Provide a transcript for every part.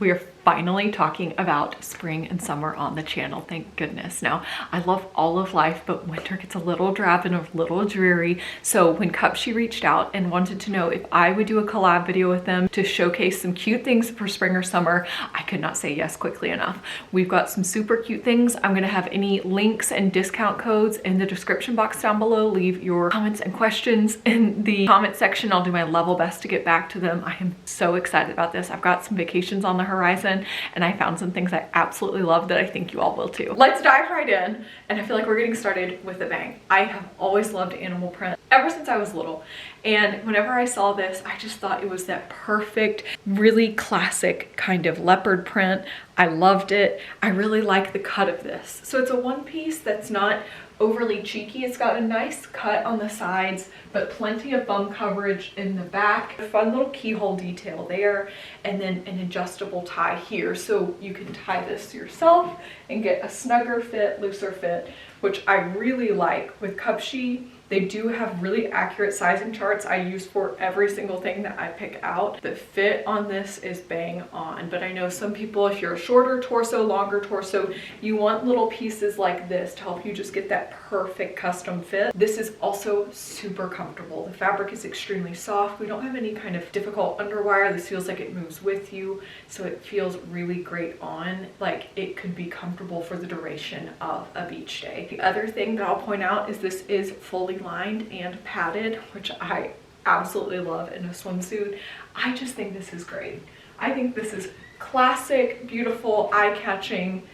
We are finally talking about spring and summer on the channel, thank goodness. Now, I love all of life, but winter gets a little drab and a little dreary. So when Cupshe reached out and wanted to know if I would do a collab video with them to showcase some cute things for spring or summer, I could not say yes quickly enough. We've got some super cute things. I'm gonna have any links and discount codes in the description box down below. Leave your comments and questions in the comment section. I'll do my level best to get back to them. I am so excited about this. I've got some vacations on the horizon and I found some things I absolutely love that I think you all will too. Let's dive right in, and I feel like we're getting started with a bang. I have always loved animal print ever since I was little, and whenever I saw this I just thought it was that perfect, really classic kind of leopard print. I loved it. I really like the cut of this. So it's a one piece that's not overly cheeky. It's got a nice cut on the sides, but plenty of bum coverage in the back. A fun little keyhole detail there, and then an adjustable tie here. So you can tie this yourself and get a snugger fit, looser fit, which I really like. With Cupshe, they do have really accurate sizing charts I use for every single thing that I pick out. The fit on this is bang on, but I know some people, if you're a shorter torso, longer torso, you want little pieces like this to help you just get that perfect custom fit. This is also super comfortable. The fabric is extremely soft. We don't have any kind of difficult underwire. This feels like it moves with you, so it feels really great on. Like, it could be comfortable for the duration of a beach day. The other thing that I'll point out is this is fully lined and padded, which I absolutely love in a swimsuit. I just think this is great. I think this is classic, beautiful, eye-catching,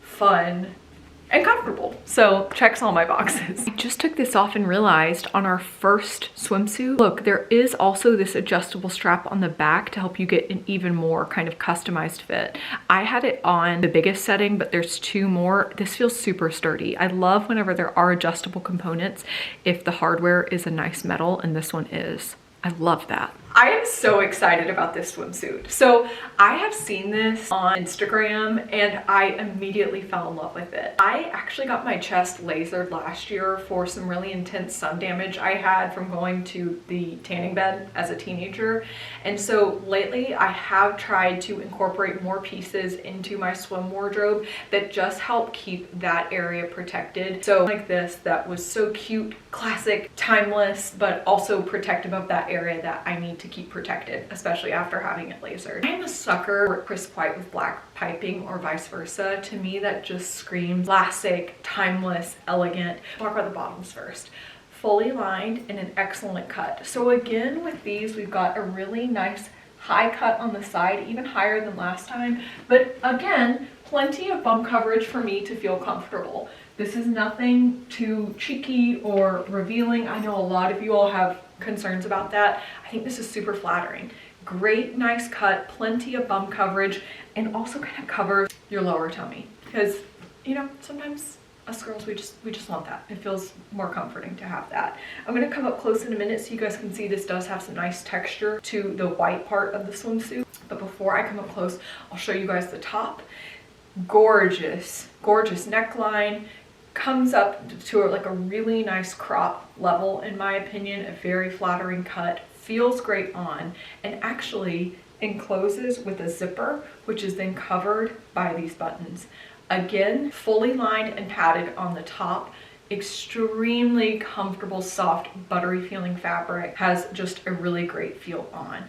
fun, and comfortable. So checks all my boxes. I just took this off and realized on our first swimsuit, look, there is also this adjustable strap on the back to help you get an even more kind of customized fit. I had it on the biggest setting, but there's two more. This feels super sturdy. I love whenever there are adjustable components if the hardware is a nice metal, and this one is. I love that. I am so excited about this swimsuit. So I have seen this on Instagram and I immediately fell in love with it. I actually got my chest lasered last year for some really intense sun damage I had from going to the tanning bed as a teenager. And so lately I have tried to incorporate more pieces into my swim wardrobe that just help keep that area protected. So like this, that was so cute, classic, timeless, but also protective of that area that I need to keep protected, especially after having it lasered. I am a sucker for crisp white with black piping or vice versa. To me, that just screams classic, timeless, elegant. Talk about the bottoms first. Fully lined and an excellent cut. So again, with these, we've got a really nice high cut on the side, even higher than last time, but again, plenty of bum coverage for me to feel comfortable. This is nothing too cheeky or revealing. I know a lot of you all have concerns about that. I think this is super flattering. Great, nice cut, plenty of bum coverage, and also kind of covers your lower tummy. Because, you know, sometimes us girls, we just want that. It feels more comforting to have that. I'm gonna come up close in a minute so you guys can see this does have some nice texture to the white part of the swimsuit. But before I come up close, I'll show you guys the top. Gorgeous, gorgeous neckline. Comes up to like a really nice crop level, in my opinion. A very flattering cut, feels great on, and actually encloses with a zipper, which is then covered by these buttons. Again, fully lined and padded on the top. Extremely comfortable, soft, buttery feeling fabric. Has just a really great feel on.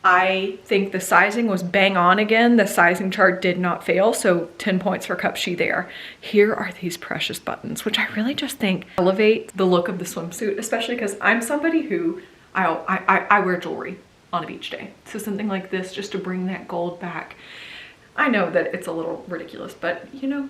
I think the sizing was bang on again. The sizing chart did not fail, so 10 points for Cupshe there. Here are these precious buttons, which I really just think elevate the look of the swimsuit, especially because I'm somebody who, I wear jewelry on a beach day. So something like this, just to bring that gold back. I know that it's a little ridiculous, but you know,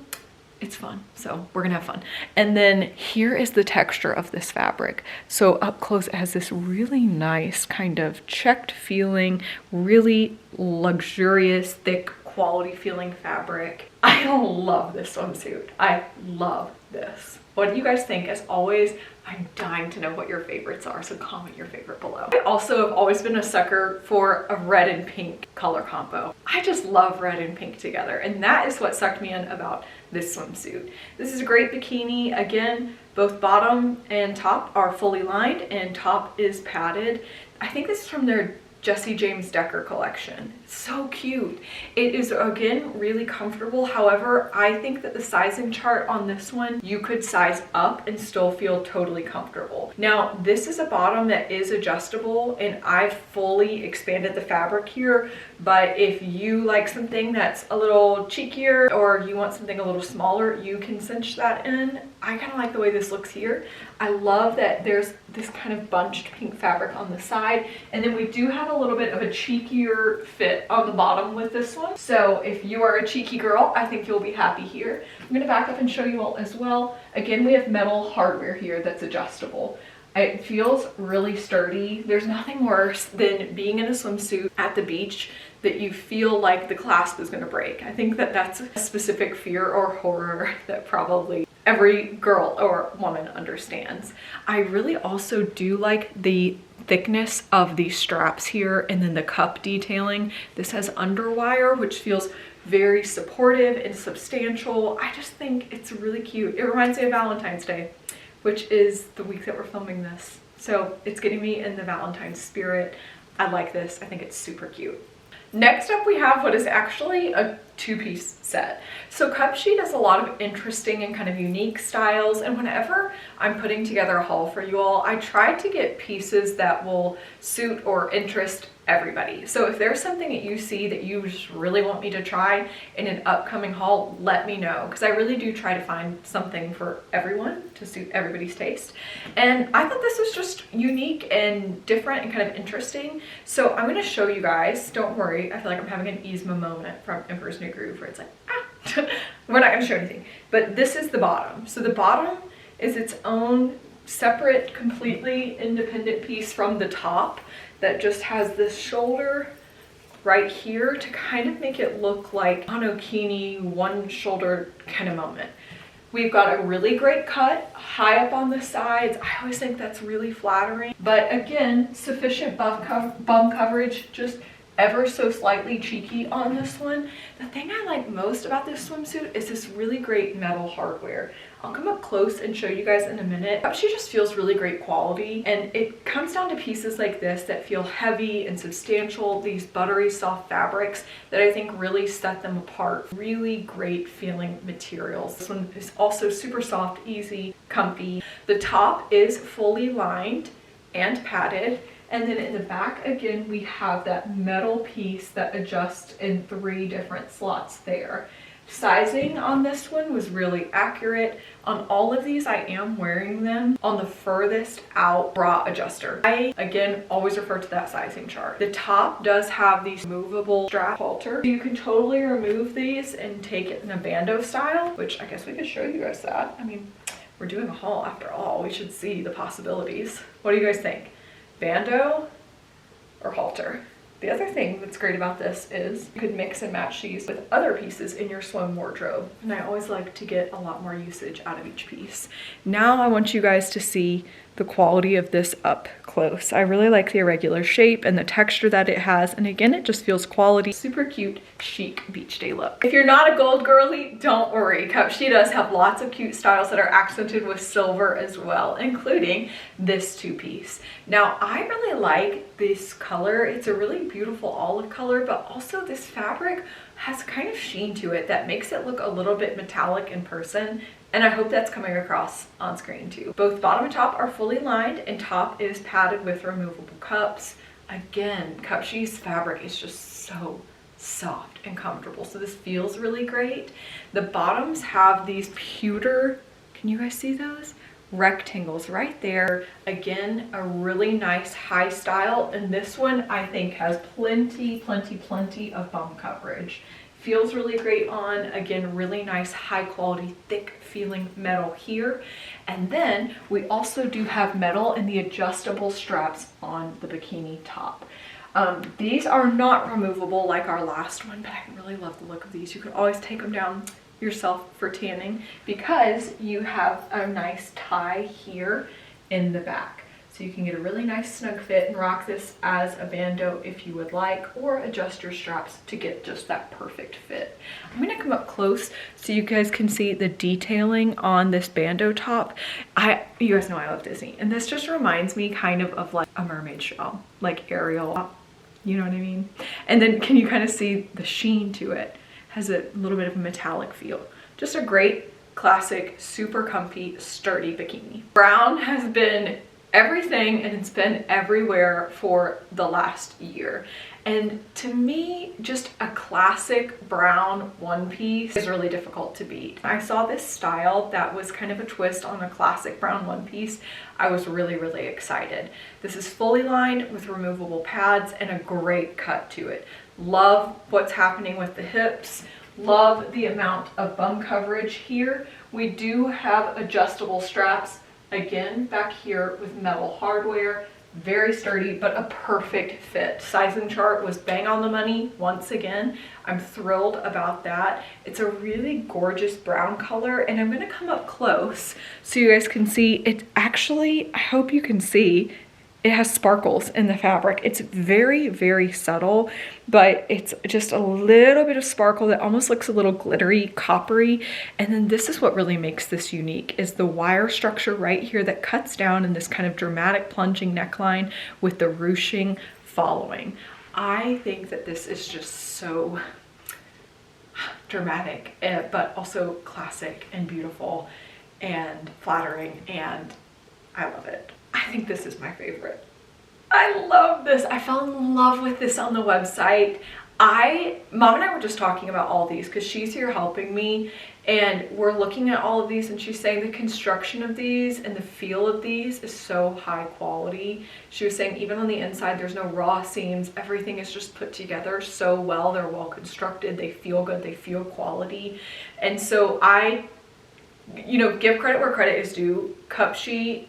it's fun, so we're gonna have fun. And then here is the texture of this fabric. So up close, it has this really nice kind of checked feeling, really luxurious, thick, quality feeling fabric. I love this swimsuit. I love this. What do you guys think? As always, I'm dying to know what your favorites are, so comment your favorite below. I also have always been a sucker for a red and pink color combo. I just love red and pink together, and that is what sucked me in about this swimsuit. This is a great bikini. Again, both bottom and top are fully lined, and top is padded. I think this is from their Jesse James Decker collection, So cute. It is, again, really comfortable. However, I think that the sizing chart on this one, you could size up and still feel totally comfortable. Now, this is a bottom that is adjustable, and I've fully expanded the fabric here, but if you like something that's a little cheekier or you want something a little smaller, you can cinch that in. I kind of like the way this looks here. I love that there's this kind of bunched pink fabric on the side, and then we do have a little bit of a cheekier fit on the bottom with this one. So if you are a cheeky girl, I think you'll be happy here. I'm going to back up and show you all as well. Again, we have metal hardware here that's adjustable. It feels really sturdy. There's nothing worse than being in a swimsuit at the beach that you feel like the clasp is going to break. I think that that's a specific fear or horror that probably every girl or woman understands. I really also do like the thickness of these straps here, and then the cup detailing. This has underwire, which feels very supportive and substantial. I just think it's really cute. It reminds me of Valentine's Day, which is the week that we're filming this. So it's getting me in the Valentine's spirit. I like this. I think it's super cute. Next up, we have what is actually a two-piece set. So Cupshe does a lot of interesting and kind of unique styles, and whenever I'm putting together a haul for you all, I try to get pieces that will suit or interest everybody. So if there's something that you see that you just really want me to try in an upcoming haul, let me know, because I really do try to find something for everyone to suit everybody's taste. And I thought this was just unique and different and kind of interesting. So I'm going to show you guys. Don't worry, I feel like I'm having an Yzma moment from Emperor's New Groove where it's like, ah, we're not going to show anything. But this is the bottom. So the bottom is its own separate, completely independent piece from the top that just has this shoulder right here to kind of make it look like Hanokini one shoulder kind of moment. We've got a really great cut high up on the sides. I always think that's really flattering, but again, sufficient bum coverage, just ever so slightly cheeky on this one. The thing I like most about this swimsuit is this really great metal hardware. I'll come up close and show you guys in a minute. She just feels really great quality, and it comes down to pieces like this that feel heavy and substantial, these buttery soft fabrics that I think really set them apart. Really great feeling materials. This one is also super soft, easy, comfy. The top is fully lined and padded. And then in the back, again, we have that metal piece that adjusts in 3 different slots there. Sizing on this one was really accurate. On all of these, I am wearing them on the furthest out bra adjuster. I, again, always refer to that sizing chart. The top does have these movable strap halter. You can totally remove these and take it in a bandeau style, which I guess we could show you guys that. I mean, we're doing a haul after all. We should see the possibilities. What do you guys think? Bandeau or halter? The other thing that's great about this is you could mix and match these with other pieces in your swim wardrobe. And I always like to get a lot more usage out of each piece. Now I want you guys to see the quality of this up close. I really like the irregular shape and the texture that it has. And again, it just feels quality. Super cute, chic beach day look. If you're not a gold girly, don't worry. Cupshe does have lots of cute styles that are accented with silver as well, including this 2-piece. Now, I really like this color. It's a really beautiful olive color, but also this fabric has kind of sheen to it that makes it look a little bit metallic in person. And I hope that's coming across on screen too. Both bottom and top are fully lined, and top is padded with removable cups. Again, Cupshe's fabric is just so soft and comfortable. So this feels really great. The bottoms have these pewter, can you guys see those? Rectangles right there. Again, a really nice high style. And this one I think has plenty of bum coverage. Feels really great on. Again, really nice high quality thick feeling metal here. And then we also do have metal in the adjustable straps on the bikini top. These are not removable like our last one, but I really love the look of these. You can always take them down yourself for tanning because you have a nice tie here in the back. So you can get a really nice snug fit and rock this as a bandeau if you would like, or adjust your straps to get just that perfect fit. I'm gonna come up close so you guys can see the detailing on this bandeau top. You guys know I love Disney, and this just reminds me kind of like a mermaid show, like Ariel. You know what I mean? And then can you kind of see the sheen to it? Has a little bit of a metallic feel. Just a great classic, super comfy, sturdy bikini. Brown has been everything and it's been everywhere for the last year. And to me, just a classic brown one piece is really difficult to beat. I saw this style that was kind of a twist on a classic brown one piece. I was really, really excited. This is fully lined with removable pads and a great cut to it. Love what's happening with the hips. Love the amount of bum coverage here. We do have adjustable straps, again, back here with metal hardware. Very sturdy, but a perfect fit. Sizing chart was bang on the money once again. I'm thrilled about that. It's a really gorgeous brown color, and I'm gonna come up close so you guys can see. It actually, I hope you can see, it has sparkles in the fabric. It's very, very subtle, but it's just a little bit of sparkle that almost looks a little glittery, coppery. And then this is what really makes this unique, is the wire structure right here that cuts down in this kind of dramatic plunging neckline with the ruching following. I think that this is just so dramatic, but also classic and beautiful and flattering, and I love it. I think this is my favorite. I love this. I fell in love with this on the website. Mom and I were just talking about all these because she's here helping me, and we're looking at all of these, and she's saying the construction of these and the feel of these is so high quality. She was saying even on the inside there's no raw seams. Everything is just put together so well. They're well constructed. They feel good. They feel quality. And so I, give credit where credit is due. Cupshe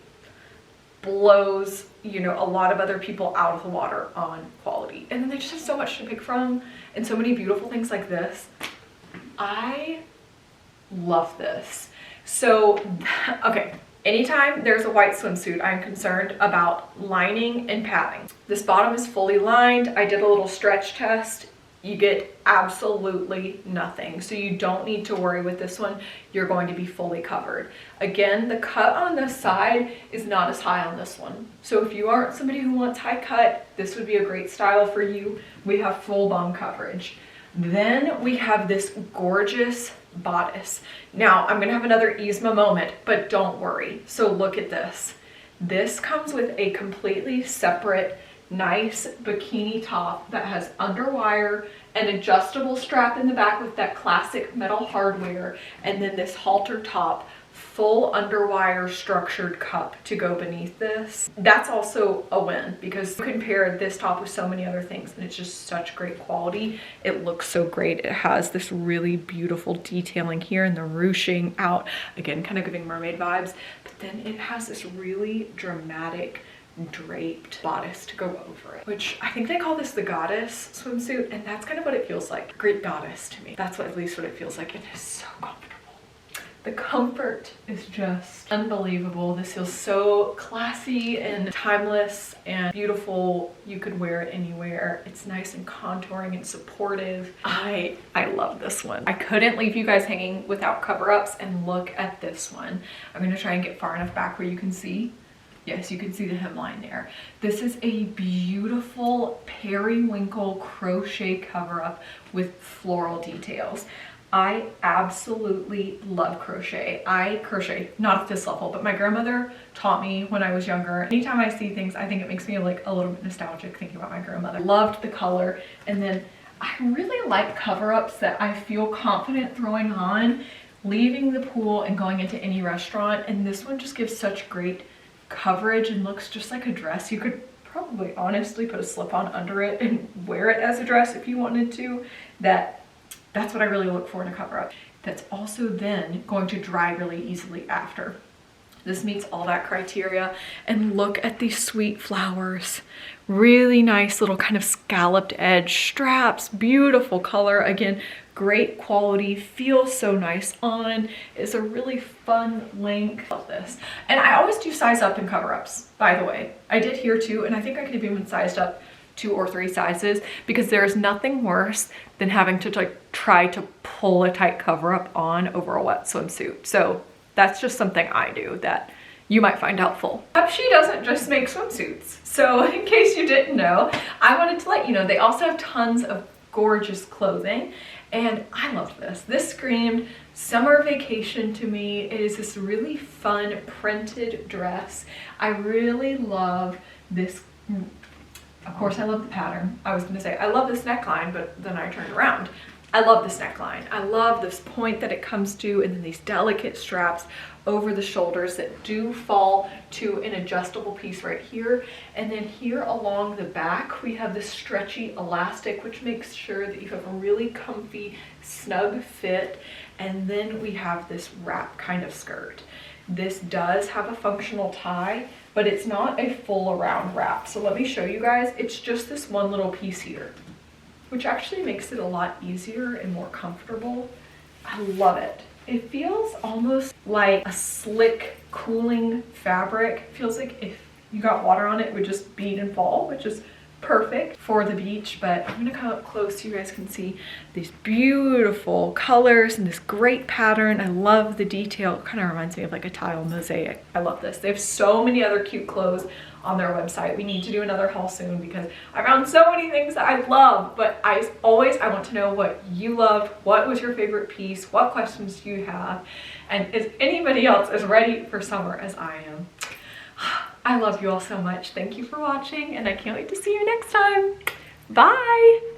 blows, a lot of other people out of the water on quality. And then they just have so much to pick from and so many beautiful things like this. I love this. So, okay, anytime there's a white swimsuit, I'm concerned about lining and padding. This bottom is fully lined. I did a little stretch test. You get absolutely nothing. So you don't need to worry with this one. You're going to be fully covered. Again, the cut on this side is not as high on this one. So if you aren't somebody who wants high cut, this would be a great style for you. We have full bum coverage. Then we have this gorgeous bodice. Now I'm gonna have another Yzma moment, but don't worry. So look at this. This comes with a completely separate nice bikini top that has underwire, an adjustable strap in the back with that classic metal hardware, and then this halter top, full underwire structured cup to go beneath this. That's also a win because you can pair this top with so many other things and it's just such great quality. It looks so great. It has this really beautiful detailing here and the ruching out, again kind of giving mermaid vibes, but then it has this really dramatic draped bodice to go over it, which I think they call this the goddess swimsuit, and that's kind of what it feels like. Great goddess to me. That's at least what it feels like. It is so comfortable. The comfort is just unbelievable. This feels so classy and timeless and beautiful. You could wear it anywhere. It's nice and contouring and supportive. I love this one. I couldn't leave you guys hanging without cover-ups, and look at this one. I'm gonna try and get far enough back where you can see. Yes, you can see the hemline there. This is a beautiful periwinkle crochet cover-up with floral details. I absolutely love crochet. I crochet, not at this level, but my grandmother taught me when I was younger. Anytime I see things, I think it makes me like a little bit nostalgic thinking about my grandmother. Loved the color. And then I really like cover-ups that I feel confident throwing on, leaving the pool and going into any restaurant. And this one just gives such great coverage and looks just like a dress. You could probably honestly put a slip-on under it and wear it as a dress if you wanted to. That's what I really look for in a cover-up. That's also then going to dry really easily after. This meets all that criteria. And look at these sweet flowers. Really nice little kind of scalloped edge straps, beautiful color. Again, great quality, feels so nice on. It's a really fun length. Love this. And I always do size up in cover-ups, by the way. I did here too, and I think I could have even sized up 2 or 3 sizes, because there is nothing worse than having to like try to pull a tight cover-up on over a wet swimsuit. So that's just something I do that you might find helpful. Cupshe doesn't just make swimsuits. So in case you didn't know, I wanted to let you know they also have tons of gorgeous clothing, and I love this. This screamed summer vacation to me. It is this really fun printed dress. I really love this. Of course, I love the pattern. I was gonna say I love this neckline, but then I turned around. I love this neckline. I love this point that it comes to, and then these delicate straps over the shoulders that do fall to an adjustable piece right here. And then here along the back, we have this stretchy elastic, which makes sure that you have a really comfy, snug fit. And then we have this wrap kind of skirt. This does have a functional tie, but it's not a full around wrap. So let me show you guys. It's just this one little piece here, which actually makes it a lot easier and more comfortable. I love it. It feels almost like a slick, cooling fabric. It feels like if you got water on it, it would just bead and fall, which is perfect for the beach. But I'm gonna come up close so you guys can see these beautiful colors and this great pattern. I love the detail. It kind of reminds me of like a tile mosaic. I love this. They have so many other cute clothes on their website. We need to do another haul soon because I found so many things that I love, but I want to know what you love. What was your favorite piece? What questions do you have? And is anybody else as ready for summer as I am? I love you all so much. Thank you for watching, and I can't wait to see you next time. Bye.